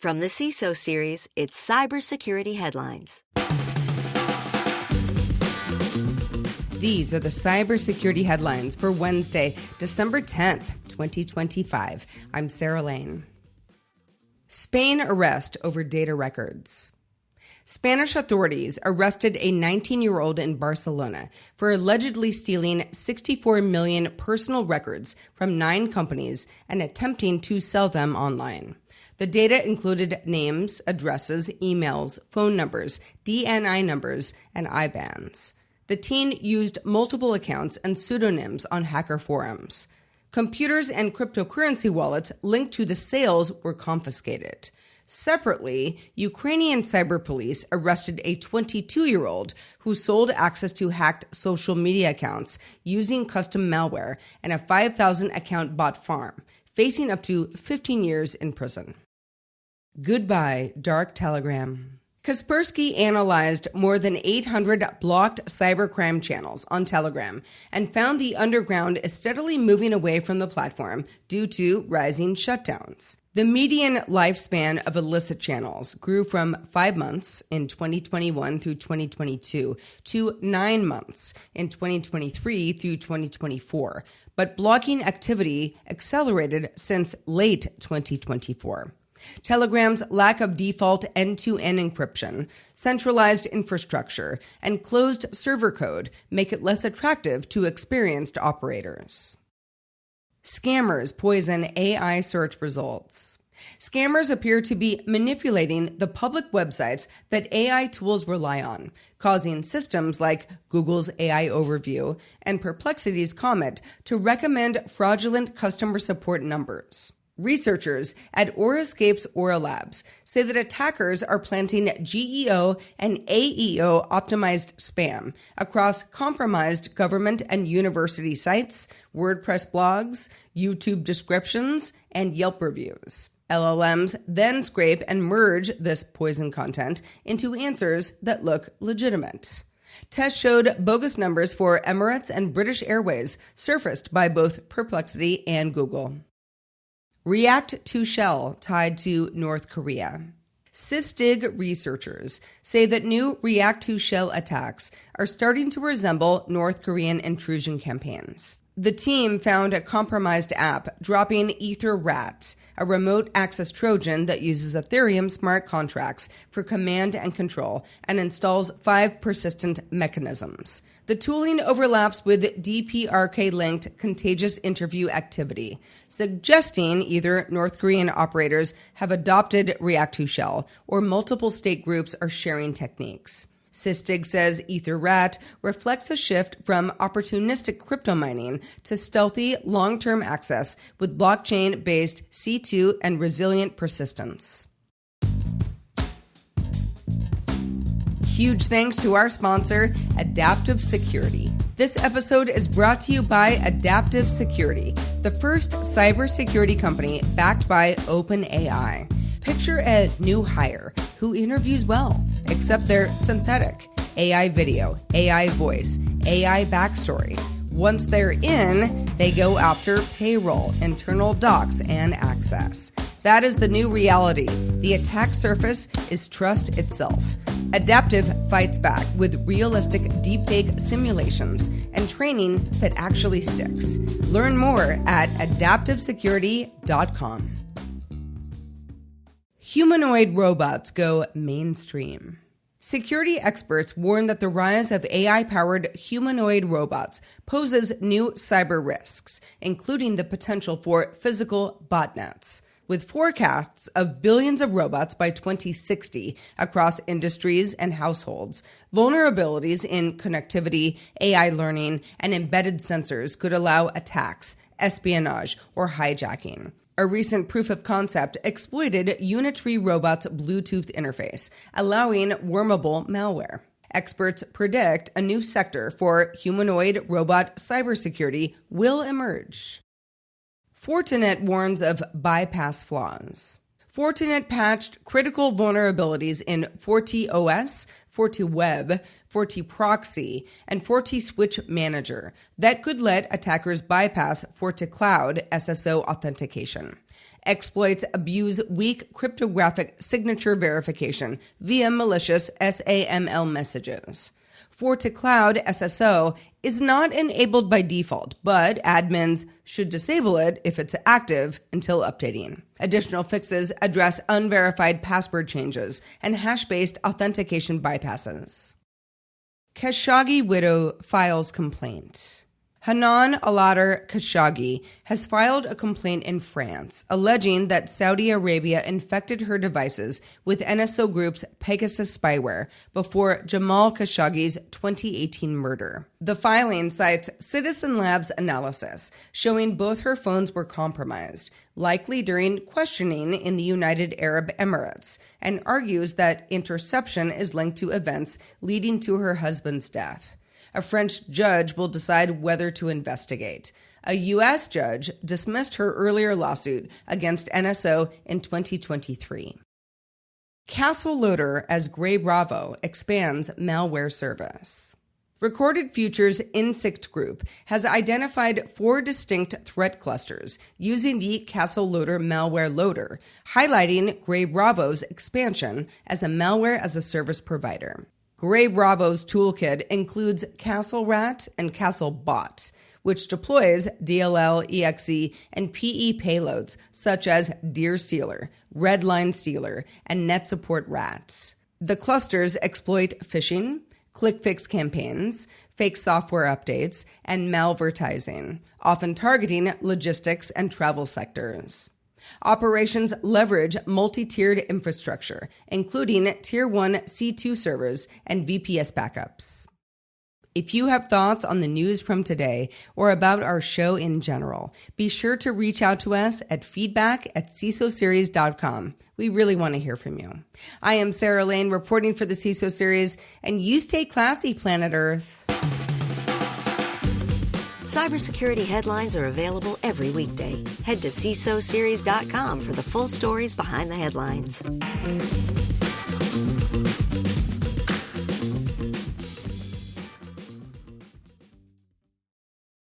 From the CISO series, it's Cybersecurity Headlines. These are the cybersecurity headlines for Wednesday, December 10th, 2025. I'm Sarah Lane. Spain arrest over data records. Spanish authorities arrested a 19-year-old in Barcelona for allegedly stealing 64 million personal records from 9 companies and attempting to sell them online. The data included names, addresses, emails, phone numbers, DNI numbers, and IBANs. The teen used multiple accounts and pseudonyms on hacker forums. Computers and cryptocurrency wallets linked to the sales were confiscated. Separately, Ukrainian cyber police arrested a 22-year-old who sold access to hacked social media accounts using custom malware and a 5,000-account bot farm, facing up to 15 years in prison. Goodbye, Dark Telegram. Kaspersky analyzed more than 800 blocked cybercrime channels on Telegram and found the underground is steadily moving away from the platform due to rising shutdowns. The median lifespan of illicit channels grew from 5 months in 2021 through 2022 to 9 months in 2023 through 2024, but blocking activity accelerated since late 2024. Telegram's lack of default end-to-end encryption, centralized infrastructure, and closed server code make it less attractive to experienced operators. Scammers poison AI search results. Scammers appear to be manipulating the public websites that AI tools rely on, causing systems like Google's AI Overview and Perplexity's Comet to recommend fraudulent customer support numbers. Researchers at Aurascape's Aura Labs say that attackers are planting GEO and AEO optimized spam across compromised government and university sites, WordPress blogs, YouTube descriptions, and Yelp reviews. LLMs then scrape and merge this poison content into answers that look legitimate. Tests showed bogus numbers for Emirates and British Airways surfaced by both Perplexity and Google. React to Shell tied to North Korea. Sysdig researchers say that new React to Shell attacks are starting to resemble North Korean intrusion campaigns. The team found a compromised app dropping EtherRAT, a remote access Trojan that uses Ethereum smart contracts for command and control and installs 5 persistent mechanisms. The tooling overlaps with DPRK-linked contagious interview activity, suggesting either North Korean operators have adopted React to Shell or multiple state groups are sharing techniques. Sysdig says EtherRAT reflects a shift from opportunistic crypto mining to stealthy, long-term access with blockchain-based C2 and resilient persistence. Huge thanks to our sponsor, Adaptive Security. This episode is brought to you by Adaptive Security, the first cybersecurity company backed by OpenAI. Picture a new hire who interviews well, except they're synthetic. AI video, AI voice, AI backstory. Once they're in, they go after payroll, internal docs, and access. That is the new reality. The attack surface is trust itself. Adaptive fights back with realistic deepfake simulations and training that actually sticks. Learn more at adaptivesecurity.com. Humanoid robots go mainstream. Security experts warn that the rise of AI-powered humanoid robots poses new cyber risks, including the potential for physical botnets. With forecasts of billions of robots by 2060 across industries and households, vulnerabilities in connectivity, AI learning, and embedded sensors could allow attacks, espionage, or hijacking. A recent proof of concept exploited Unitree Robot's Bluetooth interface, allowing wormable malware. Experts predict a new sector for humanoid robot cybersecurity will emerge. Fortinet warns of bypass flaws. Fortinet patched critical vulnerabilities in FortiOS, FortiWeb, FortiProxy, and FortiSwitch Manager that could let attackers bypass FortiCloud SSO authentication. Exploits abuse weak cryptographic signature verification via malicious SAML messages. FortiCloud SSO is not enabled by default, but admins should disable it if it's active until updating. Additional fixes address unverified password changes and hash-based authentication bypasses. Khashoggi widow files complaint. Hanan Aladar Khashoggi has filed a complaint in France, alleging that Saudi Arabia infected her devices with NSO Group's Pegasus spyware before Jamal Khashoggi's 2018 murder. The filing cites Citizen Labs analysis showing both her phones were compromised, likely during questioning in the United Arab Emirates, and argues that interception is linked to events leading to her husband's death. A French judge will decide whether to investigate. A U.S. judge dismissed her earlier lawsuit against NSO in 2023. Castle Loader as Grey Bravo expands malware service. Recorded Future's Insect Group has identified 4 distinct threat clusters using the Castle Loader malware loader, highlighting Grey Bravo's expansion as a malware-as-a-service provider. Grey Bravo's toolkit includes Castle Rat and Castle Bot, which deploys DLL, EXE, and PE payloads such as Deer Stealer, Redline Stealer, and NetSupport Rat. The clusters exploit phishing, click-fix campaigns, fake software updates, and malvertising, often targeting logistics and travel sectors. Operations leverage multi-tiered infrastructure, including Tier 1 C2 servers and VPS backups. If you have thoughts on the news from today or about our show in general, be sure to reach out to us at feedback@CISOseries.com. We really want to hear from you. I am Sarah Lane reporting for the CISO Series, and you stay classy, Planet Earth. Cybersecurity headlines are available every weekday. Head to CISOseries.com for the full stories behind the headlines.